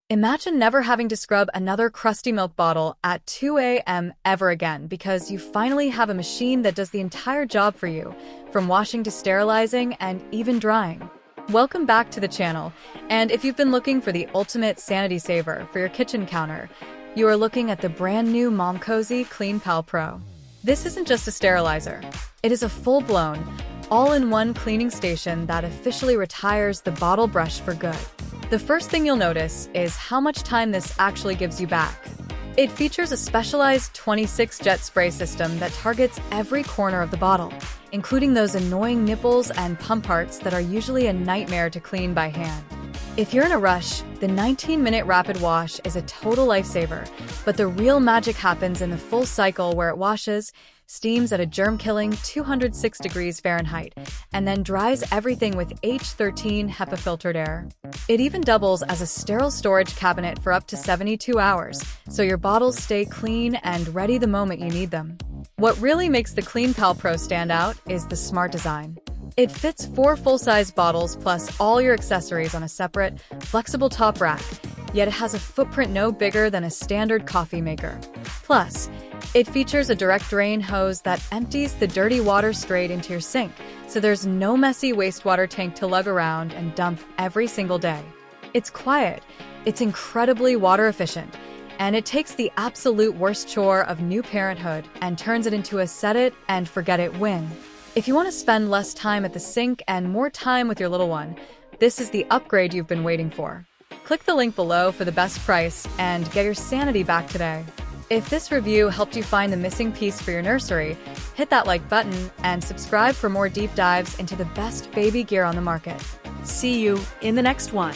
Imagine never having to scrub another crusty milk bottle at 2 a.m. ever again because you finally have a machine that does the entire job for you, from washing to sterilizing and even drying. Welcome back to the channel, and if you've been looking for the ultimate sanity saver for your kitchen counter, you are looking at the brand new Momcozy KleanPal Pro. This isn't just a sterilizer. It is a full-blown, all-in-one cleaning station that officially retires the bottle brush for good. The first thing you'll notice is how much time this actually gives you back. It features a specialized 26-jet spray system that targets every corner of the bottle, including those annoying nipples and pump parts that are usually a nightmare to clean by hand. If you're in a rush, the 19-minute rapid wash is a total lifesaver, but the real magic happens in the full cycle where it washes, steams at a germ-killing 206 degrees Fahrenheit, and then dries everything with H13 HEPA filtered air. It even doubles as a sterile storage cabinet for up to 72 hours, so your bottles stay clean and ready the moment you need them. What really makes the KleanPal Pro stand out is the smart design. It fits 4 full-size bottles plus all your accessories on a separate, flexible top rack, yet it has a footprint no bigger than a standard coffee maker. Plus, it features a direct drain hose that empties the dirty water straight into your sink, so there's no messy wastewater tank to lug around and dump every single day. It's quiet, it's incredibly water efficient, and it takes the absolute worst chore of new parenthood and turns it into a set-it-and-forget-it win. If you want to spend less time at the sink and more time with your little one, this is the upgrade you've been waiting for. Click the link below for the best price and get your sanity back today. If this review helped you find the missing piece for your nursery, hit that like button and subscribe for more deep dives into the best baby gear on the market. See you in the next one.